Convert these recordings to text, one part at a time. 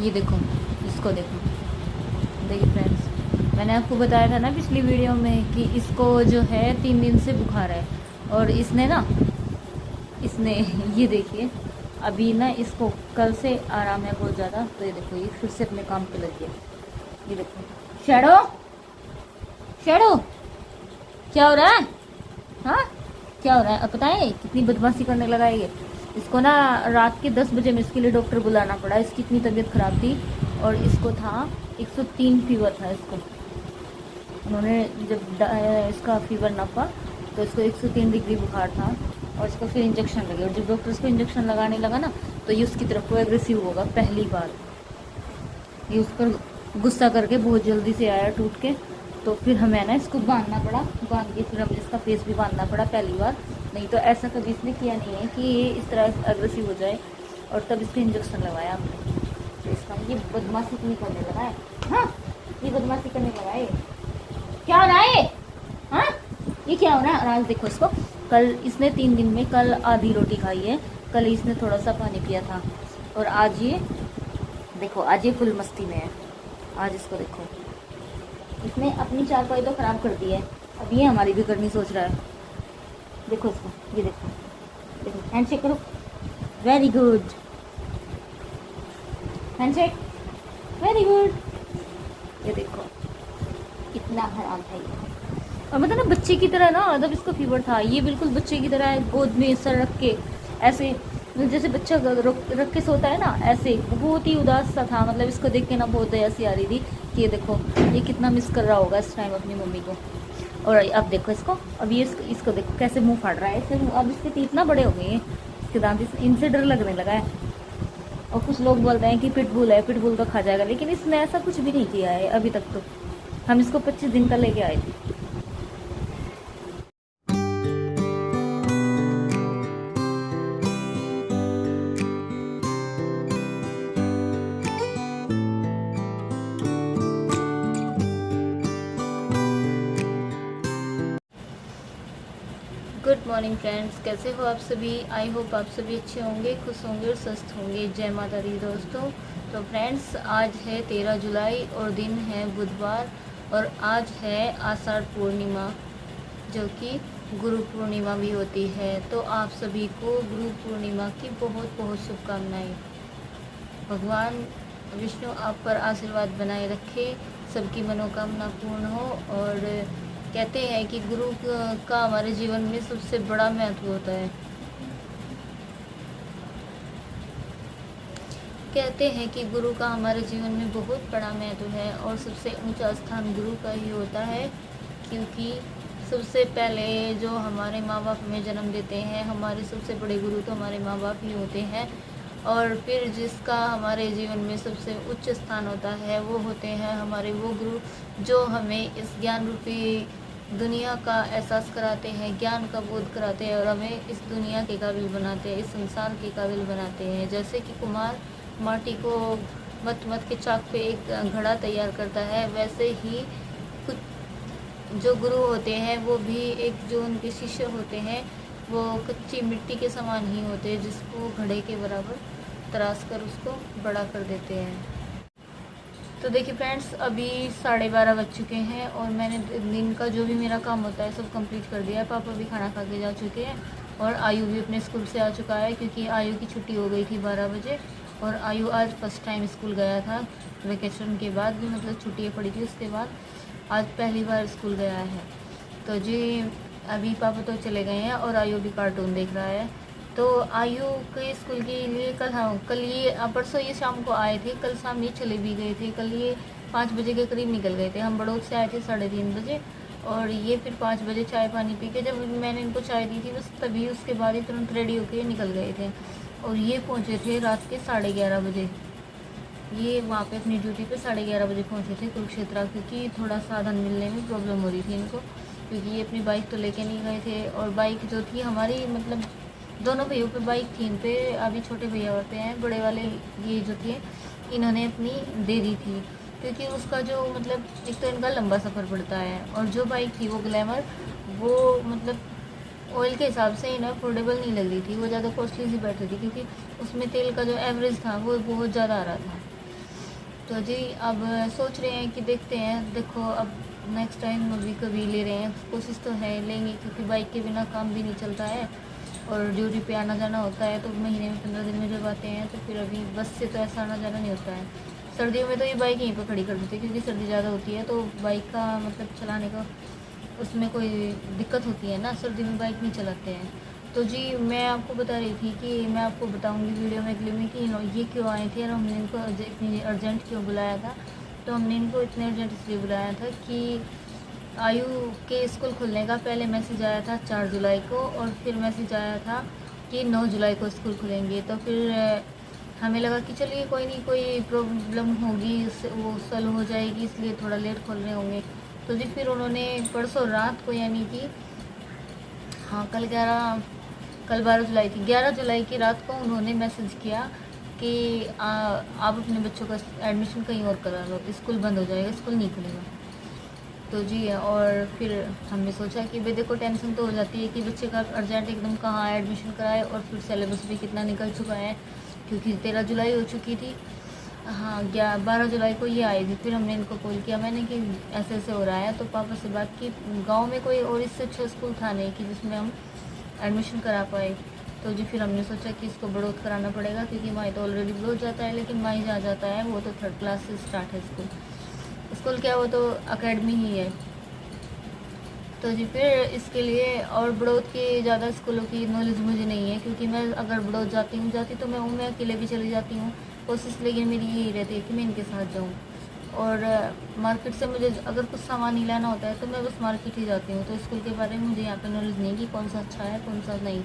ये देखो, इसको देखो। देखिए फ्रेंड्स, मैंने आपको बताया था ना पिछली वीडियो में कि इसको जो है 3 दिन से बुखार है। और इसने ये देखिए, अभी ना इसको कल से आराम है बहुत ज़्यादा। तो ये देखो, ये फिर से अपने काम पे लग गया। ये देखो, शैडो शैडो, क्या हो रहा है? हाँ, क्या हो रहा है अब बताएं? कितनी बदमाशी करने लगा है ये। इसको ना रात के 10 बजे में इसके लिए डॉक्टर बुलाना पड़ा। इसकी इतनी तबीयत खराब थी और इसको था 103 फीवर था इसको। उन्होंने जब इसका फीवर नापा तो इसको 103 डिग्री बुखार था। और इसको फिर इंजेक्शन लगे, और जब डॉक्टर इसको इंजेक्शन लगाने लगा ना, तो ये उसकी तरफ को एग्रेसिव होगा पहली बार। ये उस पर गुस्सा करके बहुत जल्दी से आया टूट के। तो फिर हमें ना इसको बांधना पड़ा, बांध के फिर हमें इसका फेस भी बांधना पड़ा पहली बार। नहीं तो ऐसा कभी इसने किया नहीं है कि ये इस तरह अग्रेसिव हो जाए। और तब इसको इंजेक्शन लगाया हमने। तो इसका ये बदमाशी नहीं करने लगा है। हाँ, ये बदमाशी करने लगा है। क्या हो रहा है? हाँ, ये क्या हो रहा है? और आज देखो इसको, कल इसने 3 दिन में कल आधी रोटी खाई है, कल इसने थोड़ा सा पानी पिया था। और आज ये देखो, आज ये फुल मस्ती में है। आज इसको देखो, इसने अपनी चारपाई तो खराब कर दी है, अब ये हमारी भी करनी सोच रहा है। देखो इसको, ये देखो, देखो हैंडशेक करो। Very good, handshake, very good. ये देखो, इतना हराम है ये। और मतलब ना बच्चे की तरह ना, जब इसको फीवर था ये बिल्कुल बच्चे की तरह गोद में सर रख के ऐसे, जैसे बच्चा रख के सोता है ना, ऐसे बहुत ही उदास सा था। मतलब इसको देख के ना बहुत दया सी आ रही थी कि ये देखो, ये कितना मिस कर रहा होगा इस टाइम अपनी मम्मी को। और अब देखो इसको, अब ये इसको देखो कैसे मुंह फाड़ रहा है ऐसे। अब इसके teeth इतना बड़े हो गए हैं, इसके दांत, इनसे डर लगने लगा है। और कुछ लोग बोलते हैं कि पिटबुल है, पिटबुल तो खा जाएगा, लेकिन इसने ऐसा कुछ भी नहीं किया है अभी तक। तो हम इसको 25 दिन का लेके आए थे। गुड मॉर्निंग फ्रेंड्स, कैसे हो आप सभी? आई होप आप सभी अच्छे होंगे, खुश होंगे और स्वस्थ होंगे। जय माता दी दोस्तों। तो फ्रेंड्स, आज है 13 जुलाई और दिन है बुधवार। और आज है आषाढ़ पूर्णिमा, जो कि गुरु पूर्णिमा भी होती है। तो आप सभी को गुरु पूर्णिमा की बहुत बहुत शुभकामनाएं। भगवान विष्णु आप पर आशीर्वाद बनाए रखे, सबकी मनोकामना पूर्ण हो। और कहते हैं कि गुरु का हमारे जीवन में सबसे बड़ा महत्व होता है। कहते हैं कि गुरु का हमारे जीवन में बहुत बड़ा महत्व है और सबसे ऊंचा स्थान गुरु का ही होता है। क्योंकि सबसे पहले जो हमारे माँ बाप हमें जन्म देते हैं, हमारे सबसे बड़े गुरु तो हमारे माँ बाप ही होते हैं। और फिर जिसका हमारे जीवन में सबसे उच्च स्थान होता है वो होते हैं हमारे वो गुरु, जो हमें इस ज्ञान रूपी दुनिया का एहसास कराते हैं, ज्ञान का बोध कराते हैं और हमें इस दुनिया के काबिल बनाते हैं, इस संसार के काबिल बनाते हैं। जैसे कि कुम्हार माटी को मत मत के चाक पे एक घड़ा तैयार करता है, वैसे ही कुछ जो गुरु होते हैं वो भी एक, जो उनके शिष्य होते हैं वो कच्ची मिट्टी के समान ही होते हैं, जिसको घड़े के बराबर तराश कर उसको बड़ा कर देते हैं। तो देखिए फ्रेंड्स, अभी 12:30 बज चुके हैं और मैंने दिन का जो भी मेरा काम होता है सब कंप्लीट कर दिया है। पापा भी खाना खा के जा चुके हैं और आयु भी अपने स्कूल से आ चुका है, क्योंकि आयु की छुट्टी हो गई थी 12 बजे। और आयु आज फर्स्ट टाइम स्कूल गया था, वेकेशन के बाद भी, मतलब छुट्टियाँ पड़ी थी उसके बाद आज पहली बार स्कूल गया है। तो जी अभी पापा तो चले गए हैं और आयु भी कार्टून देख रहा है। तो आयु के स्कूल के लिए कल ये परसों ये शाम को आए थे, कल शाम ये चले भी गए थे। कल ये 5 बजे के करीब निकल गए थे। हम बड़ौद से आए थे 3:30 बजे और ये फिर 5 बजे चाय पानी पी के, जब मैंने इनको चाय दी थी बस तभी उसके बाद ही तुरंत रेडी होके निकल गए थे। और ये पहुँचे थे रात के 11:30 बजे। ये वहाँ पे अपनी ड्यूटी पे 11:30 बजे पहुँचे थे कुरुक्षेत्र, क्योंकि थोड़ा साधन मिलने में प्रॉब्लम हो रही थी इनको, क्योंकि ये अपनी बाइक तो लेके नहीं गए थे। और बाइक जो थी हमारी, मतलब दोनों भैया पे बाइक थी, इन पे अभी छोटे भैया पे हैं, बड़े वाले ये जो थे इन्होंने अपनी दे दी थी, क्योंकि उसका जो मतलब एक तो इनका लंबा सफ़र पड़ता है। और जो बाइक थी वो ग्लैमर, वो मतलब ऑयल के हिसाब से इन्हें अफोर्डेबल नहीं लग रही थी, वो ज़्यादा कॉस्टली सी बैठ रही थी, क्योंकि उसमें तेल का जो एवरेज था वो बहुत ज़्यादा आ रहा था। तो जी अब सोच रहे हैं कि देखते हैं, देखो अब नेक्स्ट टाइम अभी कभी ले रहे हैं, कोशिश तो है लेंगे, क्योंकि बाइक के बिना काम भी नहीं चलता है और ड्यूटी पे आना जाना होता है, तो महीने में 15 दिन में जब आते हैं तो फिर अभी बस से तो ऐसा आना जाना नहीं होता है। सर्दियों में तो ये बाइक यहीं पर खड़ी कर देते हैं, क्योंकि सर्दी ज़्यादा होती है तो बाइक का मतलब चलाने का उसमें कोई दिक्कत होती है ना, सर्दी में बाइक नहीं चलाते हैं। तो जी मैं आपको बता रही थी कि मैं आपको बताऊंगी वीडियो में अगले में कि ये क्यों आए थे और हमने इनको इतनी अर्जेंट क्यों बुलाया था। तो हमने इनको इतने अर्जेंट इसलिए बुलाया था कि आयु के स्कूल खुलने का पहले मैसेज आया था 4 जुलाई को, और फिर मैसेज आया था कि 9 जुलाई को स्कूल खुलेंगे। तो फिर हमें लगा कि चलिए कोई नहीं, कोई प्रॉब्लम होगी वो सॉल्व हो जाएगी, इसलिए थोड़ा लेट खोल रहे होंगे। तो जी फिर उन्होंने परसों रात को, यानी कि हाँ कल 12 जुलाई थी, 11 जुलाई की रात को उन्होंने मैसेज किया कि आप अपने बच्चों का एडमिशन कहीं और करा लो, स्कूल बंद हो जाएगा, स्कूल नहीं खुलेगा। तो जी और फिर हमने सोचा कि भाई देखो टेंशन तो हो जाती है कि बच्चे का अर्जेंट एकदम कहाँ एडमिशन कराए, और फिर सिलेबस भी कितना निकल चुका है, क्योंकि 13 जुलाई हो चुकी थी। हाँ 12 जुलाई को ये आई थी। फिर हमने इनको कॉल किया मैंने कि ऐसे ऐसे हो रहा है, तो पापा से बात की, गांव में कोई और इससे अच्छा स्कूल था नहीं कि जिसमें हम एडमिशन करा पाए। तो जी फिर हमने सोचा कि इसको बड़ौत कराना पड़ेगा, क्योंकि माई तो ऑलरेडी बड़ौत जाता है, लेकिन माई जहाँ जाता है वो तो 3rd क्लास से स्टार्ट है स्कूल क्या, वो तो अकेडमी ही है। तो जी फिर इसके लिए, और बड़ौत के ज़्यादा स्कूलों की नॉलेज मुझे नहीं है, क्योंकि मैं अगर बड़ौत जाती तो मैं अकेले भी चली जाती हूँ, कोशिश लेकिन मेरी यही रहती है कि मैं इनके साथ जाऊँ। और मार्केट से मुझे अगर कुछ सामान ही लाना होता है तो मैं बस मार्केट ही जाती हूँ। तो स्कूल के बारे में मुझे यहाँ पे नॉलेज नहीं कि कौन सा अच्छा है कौन सा नहीं।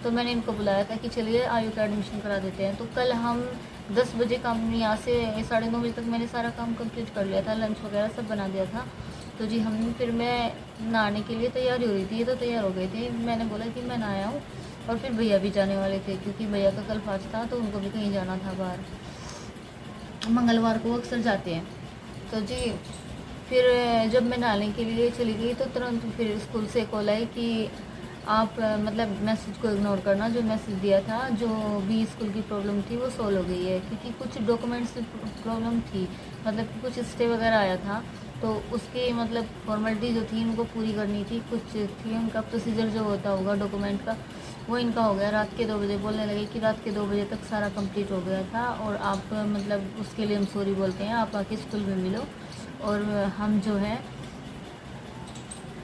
तो मैंने इनको बुलाया था कि चलिए आयु का एडमिशन करा देते हैं। तो कल हम 10 बजे काम, यहाँ से 9:30 बजे तक मैंने सारा काम कंप्लीट कर लिया था, लंच वगैरह सब बना दिया था। तो जी हम फिर मैं नहाने के लिए तैयारी हो रही थी, ये तो तैयार हो गए थे। मैंने बोला कि मैं नहाया हूँ, और फिर भैया भी जाने वाले थे, क्योंकि भैया का कल फास्ट था तो उनको भी कहीं जाना था बाहर, मंगलवार को अक्सर जाते हैं। तो जी फिर जब मैं नहाने के लिए चली गई तो तुरंत फिर स्कूल से कॉल आई कि आप मतलब मैसेज को इग्नोर करना, जो मैसेज दिया था, जो भी स्कूल की प्रॉब्लम थी वो सॉल्व हो गई है, क्योंकि कुछ डॉक्यूमेंट्स की प्रॉब्लम थी, मतलब कुछ स्टे वगैरह आया था, तो उसके मतलब फॉर्मेलिटी जो थी उनको पूरी करनी थी, कुछ थी उनका प्रोसीजर जो होता होगा डॉक्यूमेंट का, वो इनका हो गया। रात के 2 बजे बोलने लगे कि रात के 2 बजे तक सारा कंप्लीट हो गया था, और आप मतलब उसके लिए हम सॉरी बोलते हैं, आप आके स्कूल में मिलो, और हम जो है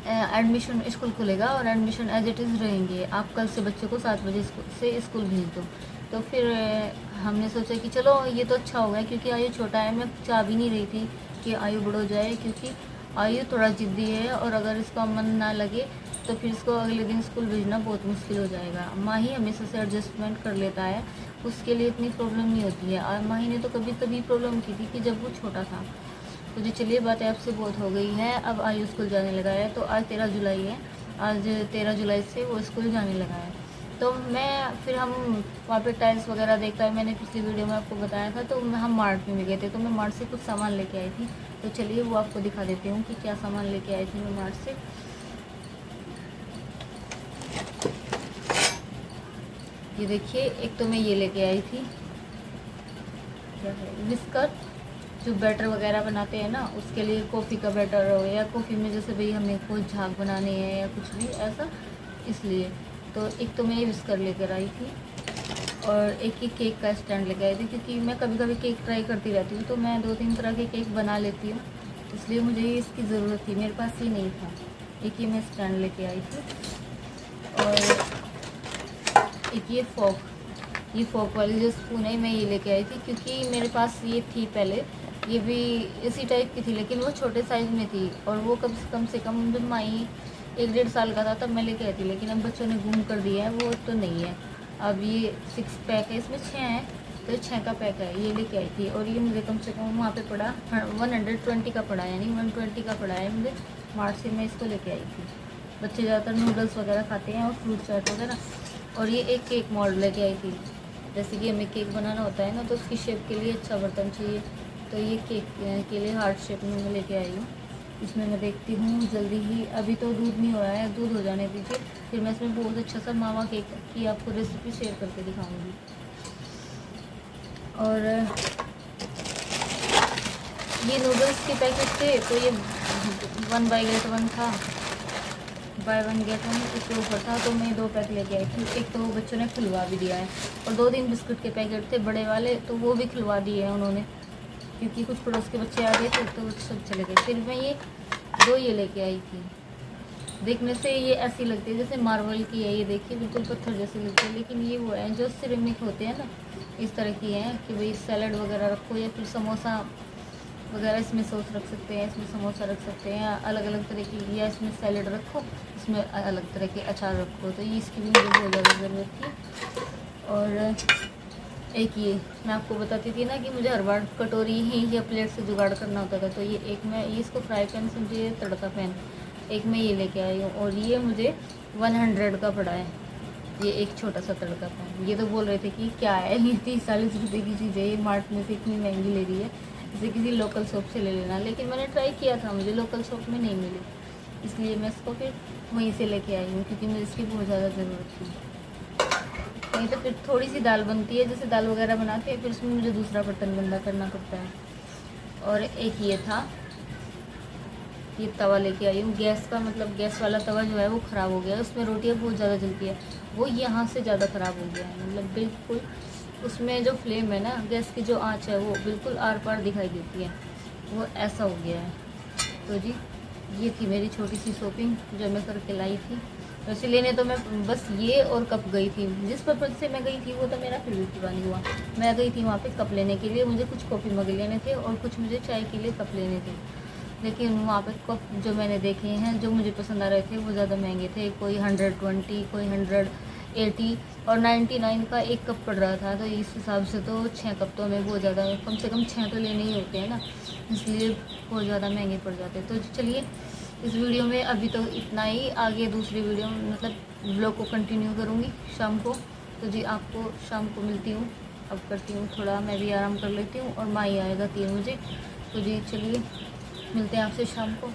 एडमिशन, स्कूल खुलेगा और एडमिशन एज इट इज़ रहेंगे, आप कल से बच्चे को 7 बजे से स्कूल भेज दो। तो फिर हमने सोचा कि चलो ये तो अच्छा हो गया, क्योंकि आयु छोटा है, मैं चाह भी नहीं रही थी कि आयु बड़ा हो जाए, क्योंकि आयु थोड़ा ज़िद्दी है, और अगर इसका मन ना लगे तो फिर इसको अगले दिन स्कूल भेजना बहुत मुश्किल हो जाएगा। माही हमेशा से एडजस्टमेंट कर लेता है, उसके लिए इतनी प्रॉब्लम नहीं होती है, और माही ने तो कभी तभी प्रॉब्लम की थी कि जब वो छोटा था। तो जी चलिए बातें आपसे बहुत हो गई है, अब आयु स्कूल जाने लगा है। तो आज 13 जुलाई है, आज 13 जुलाई से वो स्कूल जाने लगा है। तो मैं फिर हम वहाँ पे टाइल्स वगैरह देखता है, मैंने पिछली वीडियो में आपको बताया था, तो हम मार्ट में भी गए थे, तो मैं मार्ट से कुछ सामान लेके आई थी। तो चलिए वो आपको दिखा देती हूँ कि क्या सामान लेके आई थी मैं मार्ट से। ये देखिए, एक तो मैं ये लेके आई थी, क्या है, विस्कर, जो बैटर वगैरह बनाते हैं ना, उसके लिए कॉफ़ी का बैटर हो, या कॉफ़ी में जैसे भाई हमें कोई झाग बनाने हैं या कुछ भी ऐसा, इसलिए। तो एक तो मैं ये विस्कर लेकर आई थी, और एक ही केक का स्टैंड लेकर आई थी, क्योंकि मैं कभी कभी केक ट्राई करती रहती हूँ, तो मैं 2-3 तरह के केक बना लेती हूँ, इसलिए मुझे इसकी ज़रूरत थी, मेरे पास ये नहीं था। एक ही मैं स्टैंड लेके आई थी, और एक ये फोक वाली जो स्पून है मैं ये लेके आई थी, क्योंकि मेरे पास ये थी पहले, ये भी इसी टाइप की थी, लेकिन वो छोटे साइज़ में थी, और वो कम से कम जब माई 1-1.5 साल का था तब मैं लेके आई थी, लेकिन अब बच्चों ने गुम कर दिया है, वो तो नहीं है। अब ये 6 पैक है, इसमें 6 हैं, तो 6 का पैक है, ये लेके आई थी। और ये मुझे कम से कम वहाँ पे पड़ा 120 का पड़ा, यानी 120 का पड़ा है मुझे मार्ट से, मैं इसको लेके आई थी। बच्चे ज़्यादातर नूडल्स वगैरह खाते हैं और फ्रूट चाट वगैरह। और ये एक केक मॉडल लेके आई थी, जैसे कि हमें केक बनाना होता है ना, तो उसकी शेप के लिए अच्छा बर्तन चाहिए, तो ये केक के लिए हार्ट शेप में मैं लेके आई हूँ। इसमें मैं देखती हूँ जल्दी ही, अभी तो दूध नहीं हो रहा है, दूध हो जाने दीजिए, फिर मैं इसमें बहुत अच्छा सा मावा केक की आपको रेसिपी शेयर करके दिखाऊंगी। और ये नूडल्स के पैकेट थे, तो ये 1 बाई गेट 1 था, बाय 1 गेट 1 इसके ऊपर था, तो मैं 2 पैक लेके आई थी। एक तो वो बच्चों ने खुलवा भी दिया है, और 2-3 बिस्कुट के पैकेट थे बड़े वाले, तो वो भी खुलवा दिए हैं उन्होंने, क्योंकि कुछ पड़ोस के बच्चे आ गए थे तो वो सब चले गए। फिर मैं ये 2 ये लेके आई थी। देखने से ये ऐसी लगती है जैसे मार्बल की है, ये देखिए बिल्कुल पत्थर जैसी लगती है, लेकिन ये वो है जो सिरेमिक होते हैं ना, इस तरह की हैं कि भाई सैलड वगैरह रखो, या फिर समोसा वगैरह इसमें सॉस रख सकते हैं, इसमें समोसा रख सकते हैं, अलग अलग तरह की, या इसमें सैलड रखो, इसमें अलग तरह के अचार रखो। तो ये इसकी भी मुझे बहुत ज़्यादा ज़रूरत थी। और एक ये मैं आपको बताती थी ना कि मुझे हर बार कटोरी ही या प्लेट से जुगाड़ करना होता था, तो ये एक मैं ये इसको फ्राई पैन समझिए, तड़का पैन, एक मैं ये लेके आई हूँ, और ये मुझे 100 का पड़ा है, ये एक छोटा सा तड़का पैन। ये तो बोल रहे थे कि क्या है ये 30-40 रुपये की चीज़ है, ये मार्ट में से इतनी महंगी ले रही है, इसे किसी लोकल शॉप से ले लेना। लेकिन मैंने ट्राई किया था, मुझे लोकल शॉप में नहीं मिली, इसलिए मैं इसको फिर वहीं से लेके आई हूँ, क्योंकि मुझे इसकी बहुत ज़्यादा ज़रूरत थी। नहीं तो फिर थोड़ी सी दाल बनती है, जैसे दाल वगैरह बनाते हैं, फिर उसमें मुझे दूसरा बर्तन गंदा करना पड़ता है। और एक ये था, ये तवा लेके आई हूँ गैस का, मतलब गैस वाला तवा जो है वो ख़राब हो गया है, उसमें रोटियाँ बहुत ज़्यादा जलती है, वो यहाँ से ज़्यादा ख़राब हो गया है, मतलब बिल्कुल उसमें जो फ्लेम है ना, गैस की जो आंच है वो बिल्कुल आर पार दिखाई देती है, वो ऐसा हो गया है। तो जी ये थी मेरी छोटी सी शॉपिंग जो मैं करके लाई थी। वैसे लेने तो मैं बस ये और कप गई थी, जिस पर्पज़ से मैं गई थी वो तो मेरा फिर भी पूरा नहीं हुआ। मैं गई थी वहाँ पे कप लेने के लिए, मुझे कुछ कॉफ़ी मग लेने थे और कुछ मुझे चाय के लिए कप लेने थे, लेकिन वहाँ पे कप जो मैंने देखे हैं जो मुझे पसंद आ रहे थे वो ज़्यादा महंगे थे, कोई 120, कोई 180 और 99 का एक कप पड़ रहा था। तो इस हिसाब से तो 6 कप तो हमें बहुत ज़्यादा, कम से कम 6 तो लेने ही होते हैं ना, इसलिए बहुत ज़्यादा महंगे पड़ जाते हैं। तो चलिए इस वीडियो में अभी तो इतना ही, आगे दूसरी वीडियो मतलब ब्लॉग को कंटिन्यू करूँगी शाम को। तो जी आपको शाम को मिलती हूँ, अब करती हूँ थोड़ा मैं भी आराम कर लेती हूँ, और माँ ही आएगा 3 बजे। तो जी चलिए मिलते हैं आपसे शाम को।